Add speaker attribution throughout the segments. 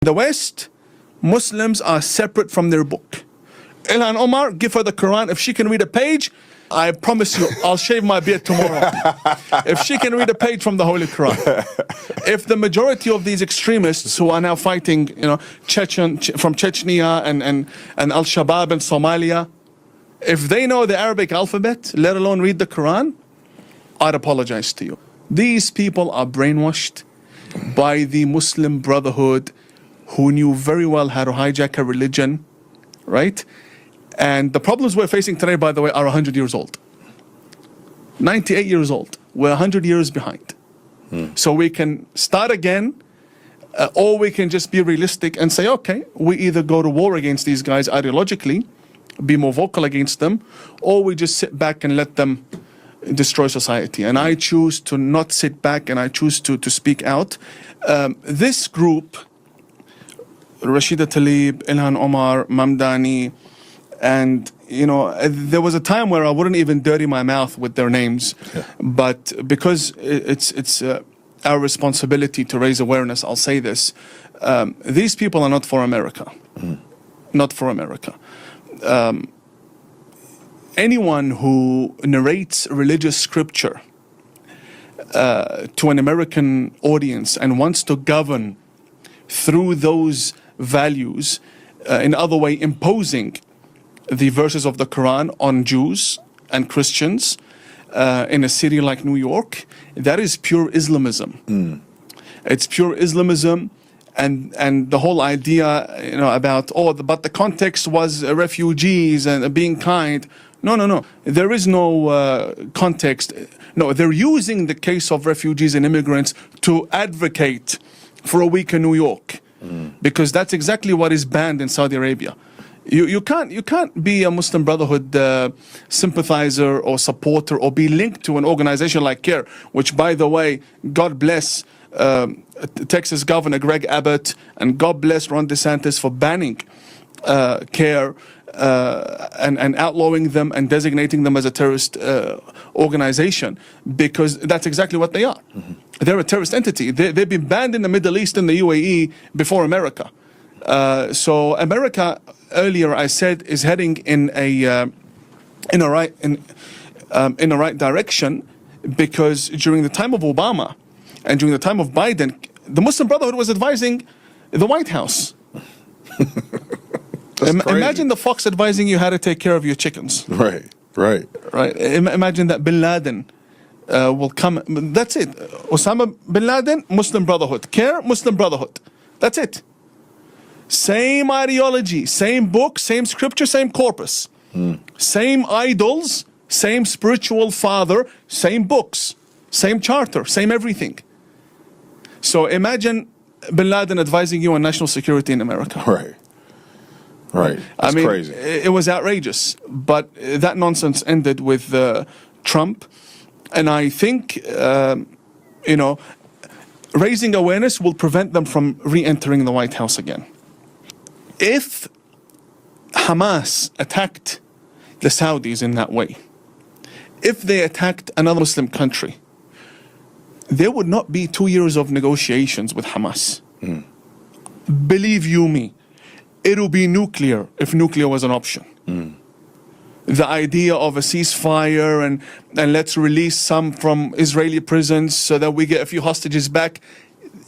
Speaker 1: The West, Muslims are separate from their book. Ilhan Omar, give her the Quran. If she can read a page, I promise you, I'll shave my beard tomorrow. If she can read a page from the Holy Quran. If the majority of these extremists who are now fighting, from Chechnya and Al-Shabaab in Somalia, if they know the Arabic alphabet, let alone read the Quran, I'd apologize to you. These people are brainwashed by the Muslim Brotherhood, who knew very well how to hijack a religion, right? And the problems we're facing today, by the way, are 100 years old. 98 years old. We're 100 years behind. So we can start again, or we can just be realistic and say, okay, we either go to war against these guys ideologically, be more vocal against them, or we just sit back and let them destroy society. And I choose to not sit back, and I choose to speak out. This group, Rashida Tlaib, Ilhan Omar, Mamdani, and there was a time where I wouldn't even dirty my mouth with their names, but because it's our responsibility to raise awareness, I'll say this: these people are not for America, not for America. Anyone who narrates religious scripture to an American audience and wants to govern through those values, in other way imposing the verses of the Quran on Jews and Christians in a city like New York, that is pure Islamism. It's pure Islamism, and the whole idea, about but the context was refugees and being kind. No. There is no context. No, they're using the case of refugees and immigrants to advocate for a weaker New York, because that's exactly what is banned in Saudi Arabia. You can't be a Muslim Brotherhood sympathizer or supporter or be linked to an organization like CARE, which, by the way, God bless Texas Governor Greg Abbott, and God bless Ron DeSantis for banning CARE and outlawing them and designating them as a terrorist organization, because that's exactly what they are. They're a terrorist entity. They've been banned in the Middle East and the UAE before America. So America, earlier I said, is heading in a right direction, because during the time of Obama and during the time of Biden, the Muslim Brotherhood was advising the White House. Imagine the fox advising you how to take care of your chickens.
Speaker 2: Right.
Speaker 1: Imagine that Bin Laden will come. That's it. Osama Bin Laden, Muslim Brotherhood. CARE, Muslim Brotherhood. That's it. Same ideology, same book, same scripture, same corpus. Same idols, same spiritual father, same books, same charter, same everything. So imagine Bin Laden advising you on national security in America.
Speaker 2: Right. That's crazy.
Speaker 1: It was outrageous, but that nonsense ended with Trump, and I think raising awareness will prevent them from re-entering the White House again. If Hamas attacked the Saudis in that way, if they attacked another Muslim country, there would not be 2 years of negotiations with Hamas. Believe you me, it'll be nuclear if nuclear was an option. The idea of a ceasefire and let's release some from Israeli prisons so that we get a few hostages back,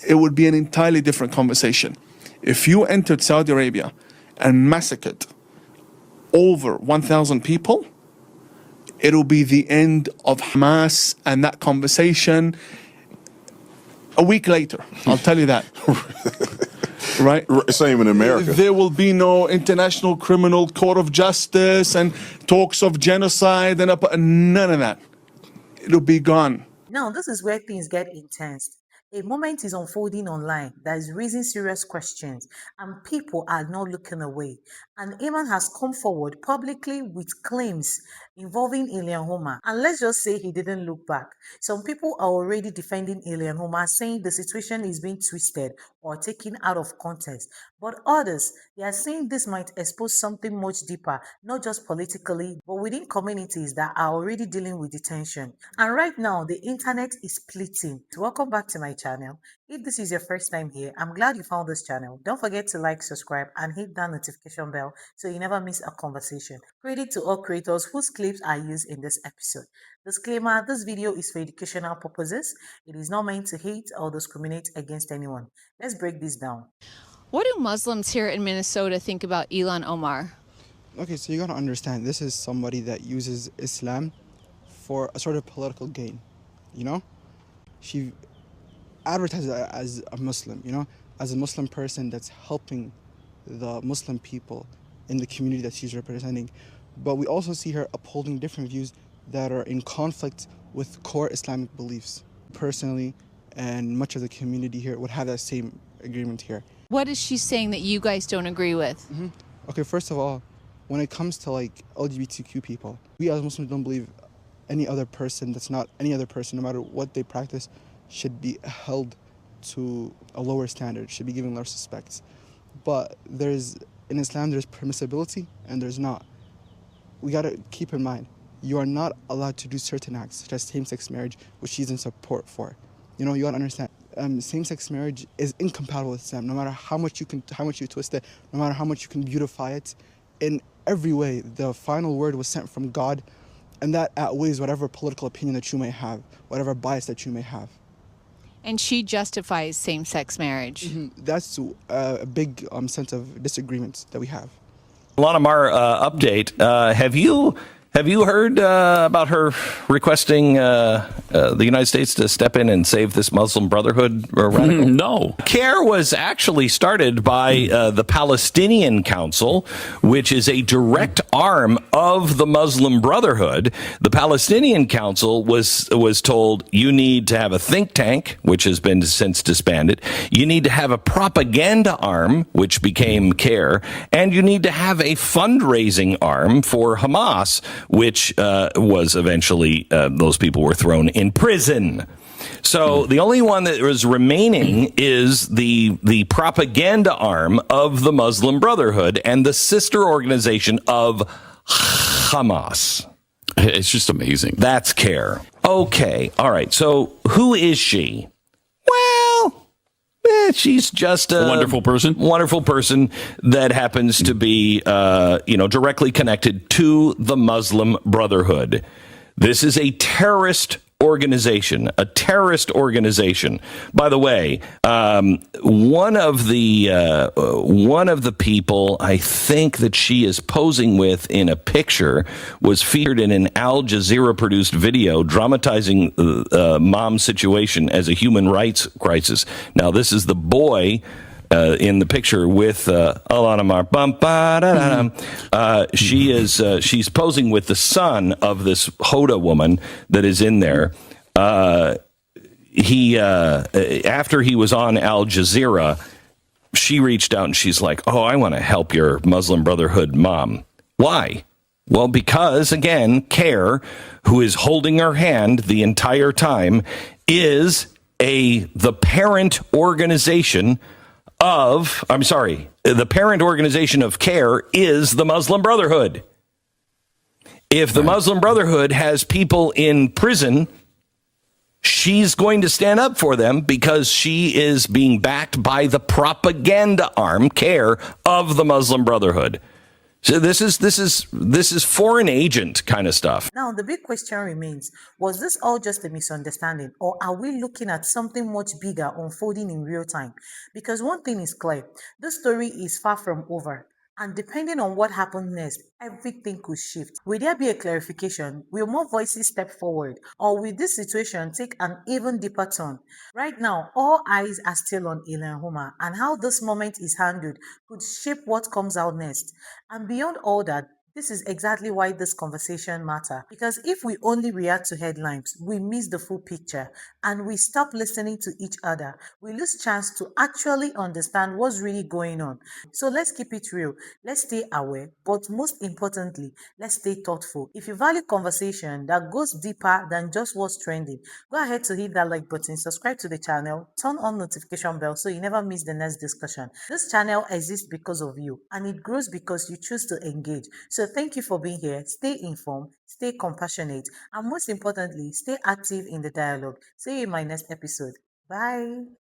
Speaker 1: it would be an entirely different conversation. If you entered Saudi Arabia and massacred over 1,000 people, it'll be the end of Hamas and that conversation a week later. I'll tell you that. Right?
Speaker 2: Same in America.
Speaker 1: There will be no International Criminal Court of Justice and talks of genocide and none of that. It'll be gone.
Speaker 3: Now, this is where things get intense. A moment is unfolding online that is raising serious questions, and people are not looking away. And Imam has come forward publicly with claims involving Ilhan Omar. And let's just say he didn't look back. Some people are already defending Ilhan Omar, saying the situation is being twisted or taken out of context. But others, they are saying this might expose something much deeper, not just politically, but within communities that are already dealing with detention. And right now, the internet is splitting. Welcome back to my channel. If this is your first time here, I'm glad you found this channel. Don't forget to like, subscribe, and hit that notification bell so you never miss a conversation. Credit to all creators whose clips are used in this episode. Disclaimer, this video is for educational purposes. It is not meant to hate or discriminate against anyone. Let's break this down.
Speaker 4: What do Muslims here in Minnesota think about Ilhan Omar?
Speaker 5: Okay, so you gotta understand, this is somebody that uses Islam for a sort of political gain, you know? She advertises as a Muslim, you know? As a Muslim person that's helping the Muslim people in the community that she's representing. But we also see her upholding different views that are in conflict with core Islamic beliefs. Personally, and much of the community here would have that same agreement here.
Speaker 4: What is she saying that you guys don't agree with?
Speaker 5: Okay, first of all, when it comes to like LGBTQ people, we as Muslims don't believe any other person that's not any other person, no matter what they practice, should be held to a lower standard, should be given less respect. But in Islam, there's permissibility and there's not. We gotta keep in mind, you are not allowed to do certain acts, such as same-sex marriage, which she's in support for. You know, you gotta understand, same-sex marriage is incompatible with Islam, no matter how much you twist it, no matter how much you can beautify it. In every way, the final word was sent from God, and that outweighs whatever political opinion that you may have, whatever bias that you may have.
Speaker 4: And she justifies same-sex marriage.
Speaker 5: That's a big sense of disagreement that we have.
Speaker 6: Ilhan Omar update. Have you heard about her requesting the United States to step in and save this Muslim Brotherhood radical?
Speaker 7: No.
Speaker 6: CARE was actually started by the Palestinian Council, which is a direct arm of the Muslim Brotherhood. The Palestinian Council was told, you need to have a think tank, which has been since disbanded. You need to have a propaganda arm, which became CARE, and you need to have a fundraising arm for Hamas, which was eventually, those people were thrown in prison. So the only one that was remaining is the propaganda arm of the Muslim Brotherhood and the sister organization of Hamas.
Speaker 7: It's just amazing.
Speaker 6: That's CARE. Okay. All right. So who is she? Well, she's just a
Speaker 7: wonderful person
Speaker 6: that happens to be, directly connected to the Muslim Brotherhood. This is a terrorist organization. By the way, one of the people I think that she is posing with in a picture was featured in an Al Jazeera produced video dramatizing mom's situation as a human rights crisis. Now, this is the boy in the picture with Ilhan Omar. She's posing with the son of this Hoda woman that is in there. After he was on Al Jazeera, she reached out and she's like, "Oh, I want to help your Muslim Brotherhood mom." Why? Well, because again, CARE, who is holding her hand the entire time, is the parent organization of, the parent organization of CARE is the Muslim Brotherhood. If the Muslim Brotherhood has people in prison, she's going to stand up for them because she is being backed by the propaganda arm, CARE, of the Muslim Brotherhood. So this is foreign agent kind of stuff.
Speaker 3: Now, the big question remains, was this all just a misunderstanding, or are we looking at something much bigger unfolding in real time? Because one thing is clear, this story is far from over. And depending on what happens next, everything could shift. Will there be a clarification? Will more voices step forward? Or will this situation take an even deeper turn? Right now, all eyes are still on Ilhan Omar, and how this moment is handled could shape what comes out next. And beyond all that, This is exactly why this conversation matters. Because if we only react to headlines, we miss the full picture and we stop listening to each other. We lose chance to actually understand what's really going on. So let's keep it real. Let's stay aware, but most importantly, let's stay thoughtful. If you value conversation that goes deeper than just what's trending, go ahead to hit that like button, subscribe to the channel, turn on notification bell so you never miss the next discussion. This channel exists because of you and it grows because you choose to engage. So thank you for being here. Stay informed, stay compassionate, and most importantly, stay active in the dialogue. See you in my next episode. Bye.